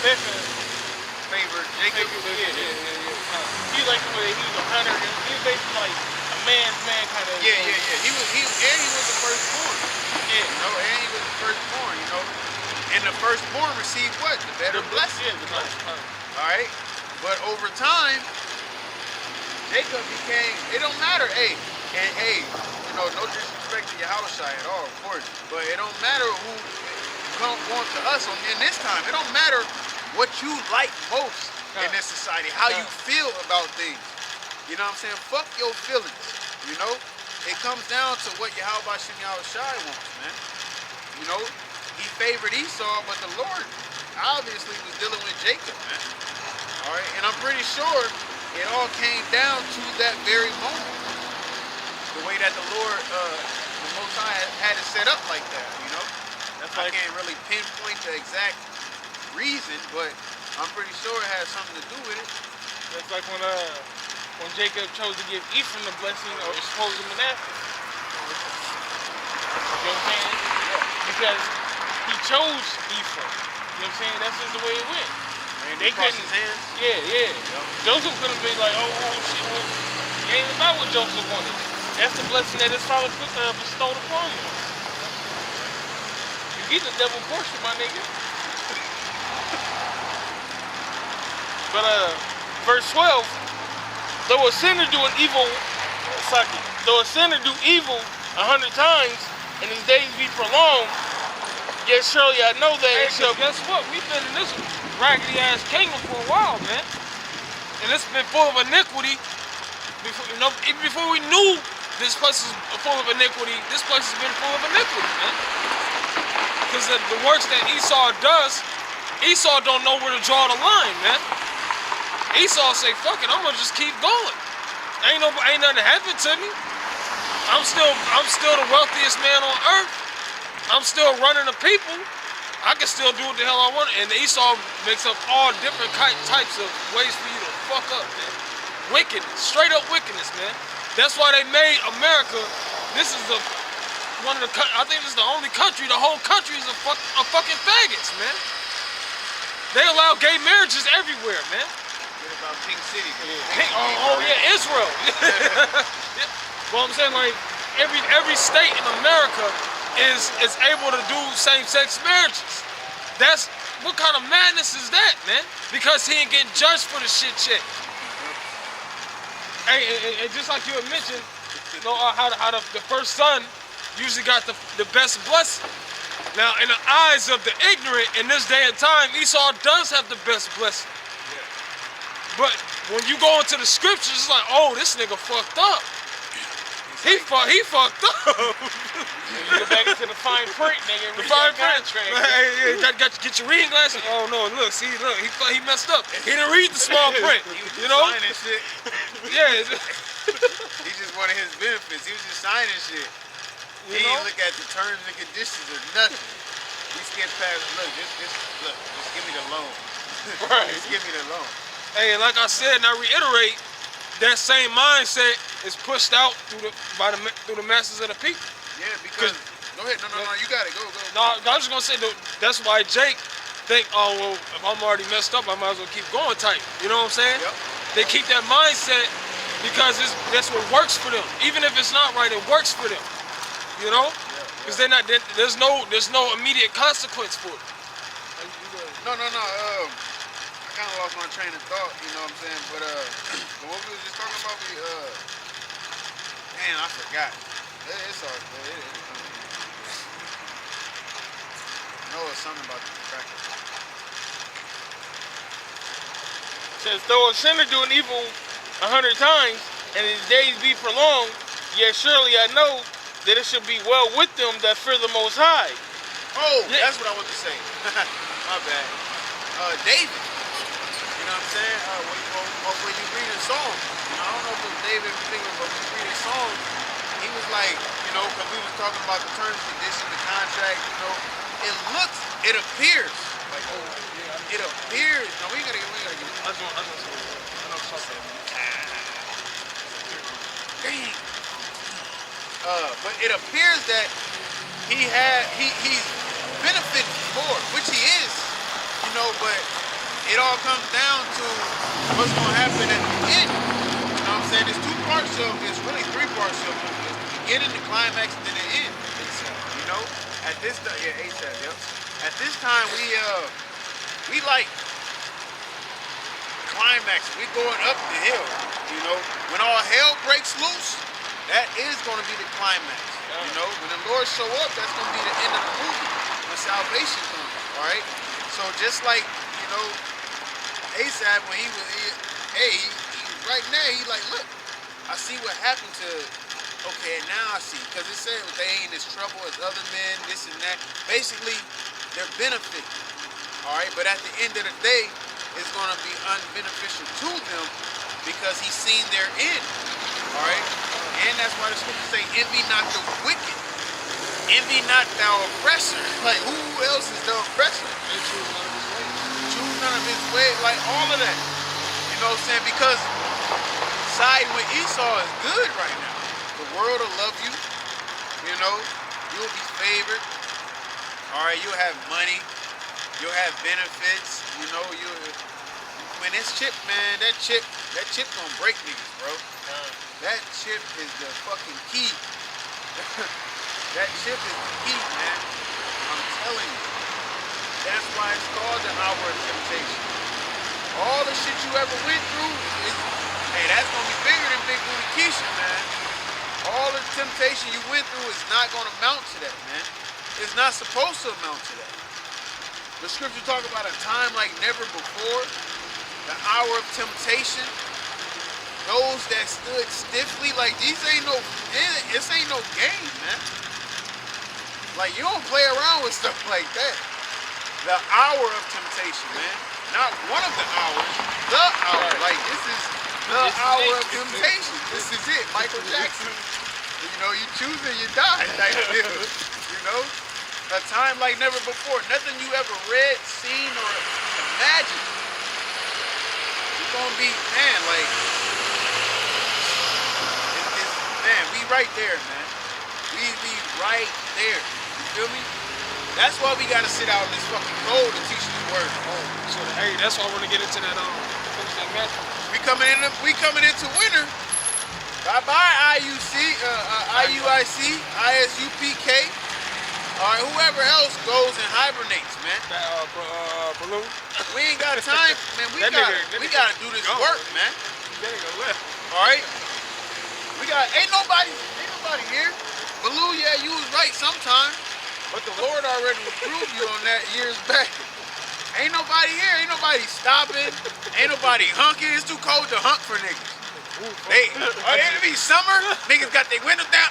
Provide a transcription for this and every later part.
favored Jacob. He's like he's a hunter. He's basically like a man's man kind of. Yeah. He was the firstborn. Yeah. You know, and he was the firstborn. You know, and the firstborn received what? The better blessing. Yeah, the blessing. All right, but over time, Jacob became. It don't matter. Hey, you know, no disrespect to YAHAWASHI at all, of course, but it don't matter who come on to us in this time. It don't matter what you like most in this society, how you feel about things. You know what I'm saying? Fuck your feelings. You know, it comes down to what YAHAWASHI wants, man. You know, he favored Esau, but the Lord obviously was dealing with Jacob, man. All right, and I'm pretty sure it all came down to that very moment. The way that the Lord, the Most High had it set up like that, you know? I can't really pinpoint the exact reason, but I'm pretty sure it has something to do with it. That's like when Jacob chose to give Ephraim the blessing or expose him to Manasseh. You know what I'm saying? Yeah. Because he chose Ephraim. You know what I'm saying? That's just the way it went. And they couldn't his hands. Yeah. Yep. Joseph could have been like, oh shit, well, it ain't about what Joseph wanted. That's the blessing that his father bestowed upon him. You get the double portion, my nigga. But verse 12, though a sinner do an evil, though a sinner do evil 100 times, and his days be prolonged, yet surely I know that it shall. Guess what? We've been in this raggedy ass kingdom for a while, man, and it's been full of iniquity. Before, you know, even before we knew this place is full of iniquity, this place has been full of iniquity, man. Because the works that Esau does, Esau don't know where to draw the line, man. Esau say, fuck it, I'm gonna just keep going. Ain't nothing happened to me. I'm still the wealthiest man on earth. I'm still running the people. I can still do what the hell I want. And Esau makes up all different types of ways for you to fuck up, man. Wickedness, straight up wickedness, man. That's why they made America. This is I think this is the only country. The whole country is a fucking faggots, man. They allow gay marriages everywhere, man. What about Pink City? Yeah, Israel. Yeah. Well, I'm saying, like, every state in America is able to do same-sex marriages. That's what kind of madness is that, man? Because he ain't getting judged for the shit yet. And just like you had mentioned, you know, how the first son usually got the best blessing. Now, in the eyes of the ignorant in this day and time, Esau does have the best blessing. Yeah. But when you go into the scriptures, it's like, oh, this nigga fucked up. He fucked up. You go back into the fine print, nigga. The fine print. Hey, got get your reading glasses. Oh no, look, he messed up. He didn't read the small print. You know? Signing shit. Yeah. He just wanted his benefits. He was just signing shit. He didn't look at the terms and conditions or nothing. He skipped past. Look, just give me the loan. Right. Just give me the loan. Hey, and like I said, and I reiterate, that same mindset is pushed out through the masses of the people. Yeah, because go ahead. No, you got it. Go. No, I was just gonna say that's why Jake think, oh well, if I'm already messed up, I might as well keep going type. You know what I'm saying? Yep. They keep that mindset because that's what works for them. Even if it's not right, it works for them. You know? Because there's no immediate consequence for it. No. I kind of lost my train of thought. You know what I'm saying? But what we was just talking about, man, I forgot. It's all good. I know it's something about the cracker. Says, though a sinner do an evil 100 times, and his days be prolonged, yet surely I know that it should be well with them that fear the Most High. Oh, yeah. That's what I want to say. My bad. David. You know what I'm saying? When you read a song, I don't know if it was David in particular, but when you read a song, he was like, you know, because we was talking about the terms, conditions, the contract, you know, it appears. Like, it appears. No, we gotta get it. I know something. Dang. But it appears that he's benefiting more, which he is, you know, but it all comes down to what's gonna happen at the end. You know what I'm saying? There's two parts of it's really three parts of it. It's the beginning, the climax, and then the end. You know? At this time, yeah, ASAP, yep. At this time we like climax. We going up the hill. You know? When all hell breaks loose, that is gonna be the climax. You know, when the Lord show up, that's gonna be the end of the movie. When salvation comes, all right. So just like Esau, when he right now, he like, look, I see what happened to. Okay, now I see, because it said they ain't as trouble as other men, this and that. Basically, they're benefiting, all right. But at the end of the day, it's gonna be unbeneficial to them because he's seen their end, all right. And that's why the scriptures say, envy not the wicked. Envy not thou oppressor. Like, who else is the oppressor? Choose none of his way. Like, all of that. You know what I'm saying? Because siding with Esau is good right now. The world will love you. You know? You'll be favored. All right? You'll have money. You'll have benefits. You know? When this chip, man, that chip gonna break niggas, bro. That chip is the fucking key. That chip is the key, man. I'm telling you. That's why it's called the hour of temptation. All the shit you ever went through, hey, that's gonna be bigger than Big Booty Keisha, man. All the temptation you went through is not gonna amount to that, man. It's not supposed to amount to that. The scripture talk about a time like never before. The hour of temptation. Those that stood stiffly, like this ain't no game, man. Like, you don't play around with stuff like that. The hour of temptation, man. Not one of the hours, the hour. Like, this is the hour of temptation. This is it, Michael Jackson. You know, you choose it, you die. Like, you know, a time like never before. Nothing you ever read, seen, or imagined. It's gonna be, man, like. Man, we right there, man. We right there. You feel me? That's why we gotta sit out in this fucking cold and teach this word. Oh, so hey, that's why I want to get into that finish that match. We coming into winter. Bye bye IUC, IUIC, ISUPK. All right, whoever else goes and hibernates, man. Balloon. We ain't got time, man. We gotta do this work, man. That nigga left. All right. Ain't nobody here. Baloo, yeah, you was right sometime, but the Lord already approved you on that years back. Ain't nobody here. Ain't nobody stopping. Ain't nobody hunking. It's too cold to hunt for niggas. It'll be summer. Niggas got their windows down.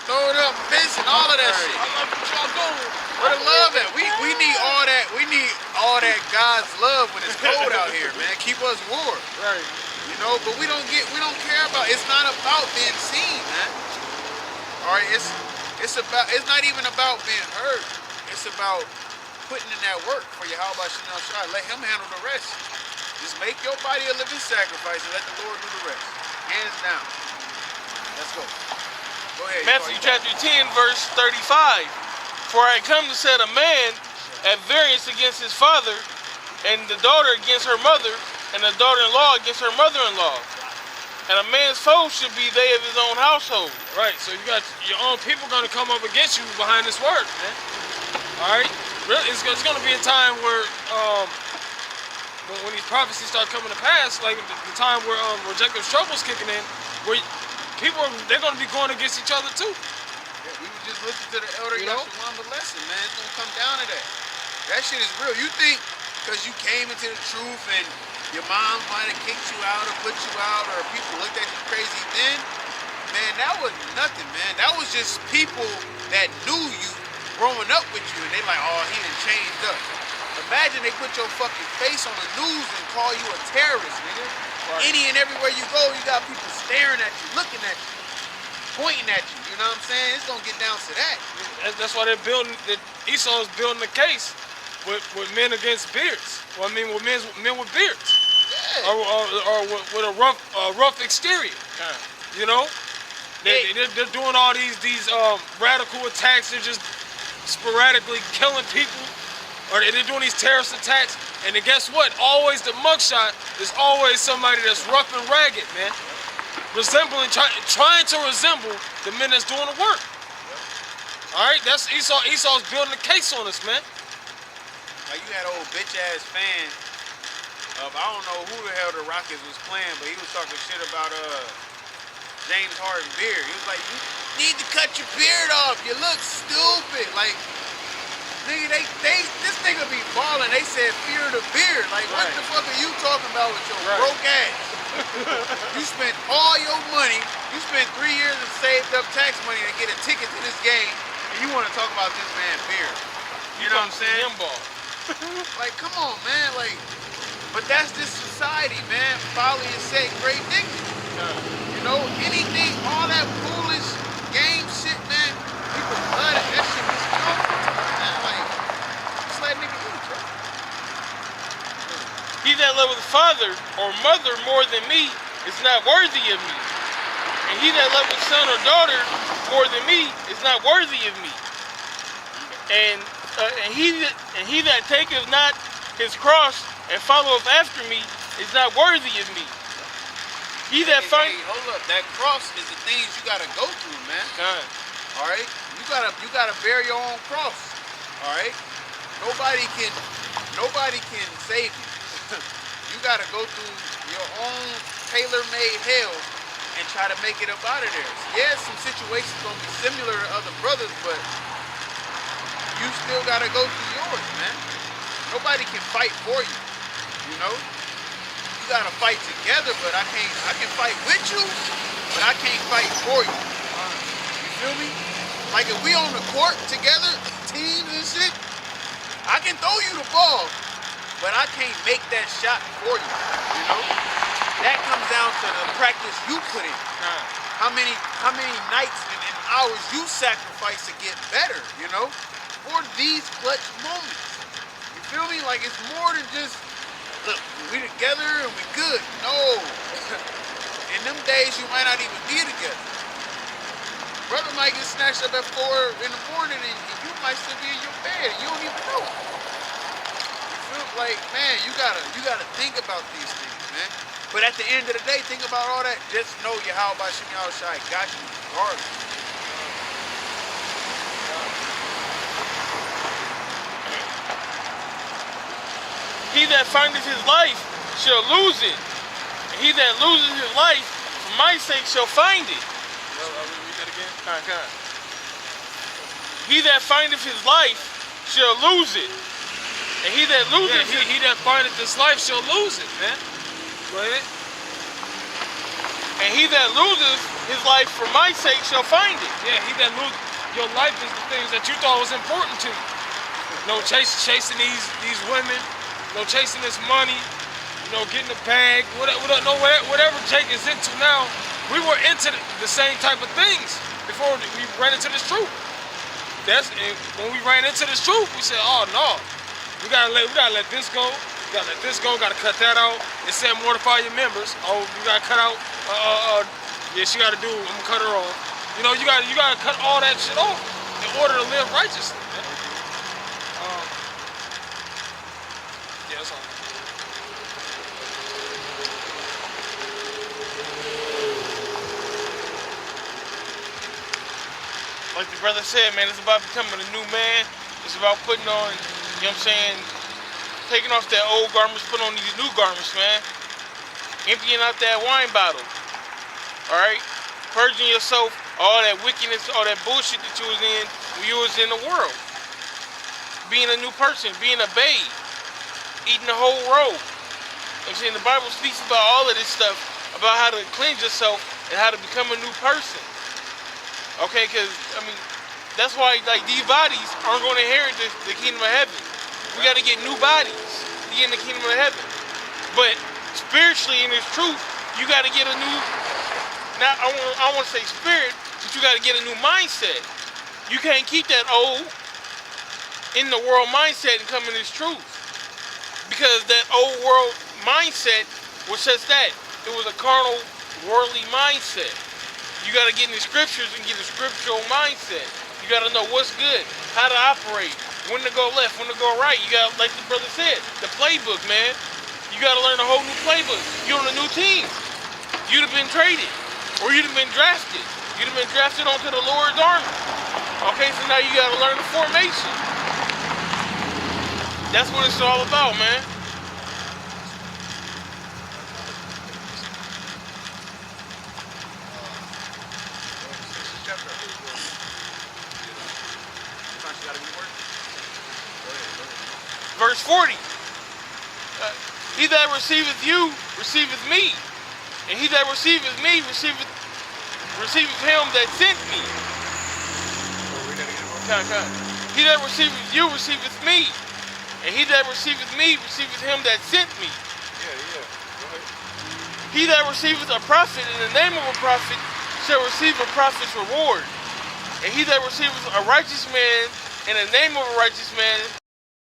Throw it up, fist, and all of that shit. I love what y'all doing. Where the love at? We need all that. We need all that God's love when it's cold out here, man. Keep us warm. Right. You know, but we don't care about. It's not about being seen, man. All right, it's not even about being heard. It's about putting in that work for YAHAWASHI. Let him handle the rest. Just make your body a living sacrifice and let the Lord do the rest. Hands down. Let's go. Go ahead. Matthew chapter 10, verse 35. For I come to set a man at variance against his father, and the daughter against her mother, and the daughter-in-law against her mother-in-law. And a man's foe should be they of his own household. Right, so you got your own people gonna come up against you behind this word, man. Alright? Really, it's gonna be a time where when these prophecies start coming to pass, like the time where Jacob's trouble's kicking in, where people they're gonna be going against each other too. Yeah, we were just listening to the elder Yashawamba lesson, man. It's gonna come down to that. That shit is real. You think because you came into the truth and your mom might have kicked you out or put you out or people looked at you crazy then, man, that was nothing, man. That was just people that knew you growing up with you and they like, oh, he done changed up. Imagine they put your fucking face on the news and call you a terrorist, nigga. Right. Any and everywhere you go, you got people staring at you, looking at you, pointing at you. You know what I'm saying? It's gonna get down to that. That's why they're building. Esau's building a case with men against beards. Well, I mean, with men with beards. Yeah. Or with a rough exterior. You know, they're doing all these radical attacks. They're just sporadically killing people. or they're doing these terrorist attacks, and then guess what? Always the mugshot is always somebody that's rough and ragged, man. Trying to resemble the men that's doing the work. All right, that's Esau. Esau's building a case on us, man. Like you had old bitch ass fan of, I don't know who the hell the Rockets was playing, but he was talking shit about James Harden beard. He was like, you need to cut your beard off. You look stupid. Like, nigga, this nigga be balling. They said fear the beard. Like, what the fuck are you talking about with your broke ass? You spent all your money. You spent 3 years and saved up tax money to get a ticket to this game, and you want to talk about this man's beard. You know what I'm saying? Like, come on, man. Like, but that's this society, man. Folly is set great dignity. You know, anything, all that foolish game shit, man. People love it. That shit was man. Like, just let nigga eat, bro. He that loveth father or mother more than me is not worthy of me. And he that loveth son or daughter more than me is not worthy of me. And he that taketh not his cross and followeth after me is not worthy of me. He that Hey, hold up. That cross is the things you gotta go through, man. All right, you gotta bear your own cross. All right, nobody can save you. You gotta go through your own tailor-made hell and try to make it up out of there. Yeah, some situations gonna be similar to other brothers, but you still gotta go through yours, man. Nobody can fight for you. You know, you gotta fight together, but I can fight with you, but I can't fight for you. You feel me? Like if we on the court together, teams and shit, I can throw you the ball, but I can't make that shot for you. You know? That comes down to the practice you put in. How many nights and hours you sacrifice to get better, you know? For these clutch moments. You feel me? Like it's more than just, look, we together and we good. No. In them days you might not even be together. Brother might get snatched up at 4 in the morning and you might still be in your bed and you don't even know. You feel like, man, you gotta think about these things, man. But at the end of the day, think about all that. Just know YAHAWASHI got you regardless. He that findeth his life shall lose it. And he that loses his life for my sake shall find it. Read that again. Come on. He that findeth his life shall lose it. And he that loseth he that findeth his life shall lose it, man. Go ahead. And he that loseth his life for my sake shall find it. Yeah, he that loses your life is the things that you thought was important to you. No chasing these women. No chasing this money, you know, getting the bag, whatever Jake is into now. We were into the same type of things before we ran into this truth. When we ran into this truth, we said, oh no, we gotta let this go. We gotta let this go. Gotta cut that out. It said mortify your members. Oh, you gotta cut out. Yeah, she gotta do. I'm gonna cut her off. You know, you gotta cut all that shit off in order to live righteously. Man. Yeah, that's all. Like the brother said, man, it's about becoming a new man. It's about putting on, you know what I'm saying, taking off that old garments, putting on these new garments, man. Emptying out that wine bottle. Alright? Purging yourself, all that wickedness, all that bullshit that you was in when you was in the world. Being a new person, being a babe. Eating the whole road. You know what I'm saying? The Bible speaks about all of this stuff, about how to cleanse yourself and how to become a new person. Okay, because, I mean, that's why, like, these bodies aren't going to inherit the kingdom of heaven. We got to get new bodies to get in the kingdom of heaven. But spiritually, in this truth, you got to get a new, not, I want to say spirit, but you got to get a new mindset. You can't keep that old in the world mindset and come in this truth. Because that old world mindset was just that. It was a carnal, worldly mindset. You got to get in the scriptures and get a scriptural mindset. You got to know what's good, how to operate, when to go left, when to go right. You got, like the brother said, the playbook, man. You got to learn a whole new playbook. You're on a new team. You'd have been traded, or you'd have been drafted. You'd have been drafted onto the Lord's army. Okay, so now you got to learn the formation. That's what it's all about, man. Verse 40. He that receiveth you, receiveth me. And he that receiveth me, receiveth him that sent me. He that receiveth you, receiveth me. And he that receiveth me, receiveth him that sent me. Go ahead. He that receiveth a prophet in the name of a prophet shall receive a prophet's reward. And he that receiveth a righteous man in the name of a righteous man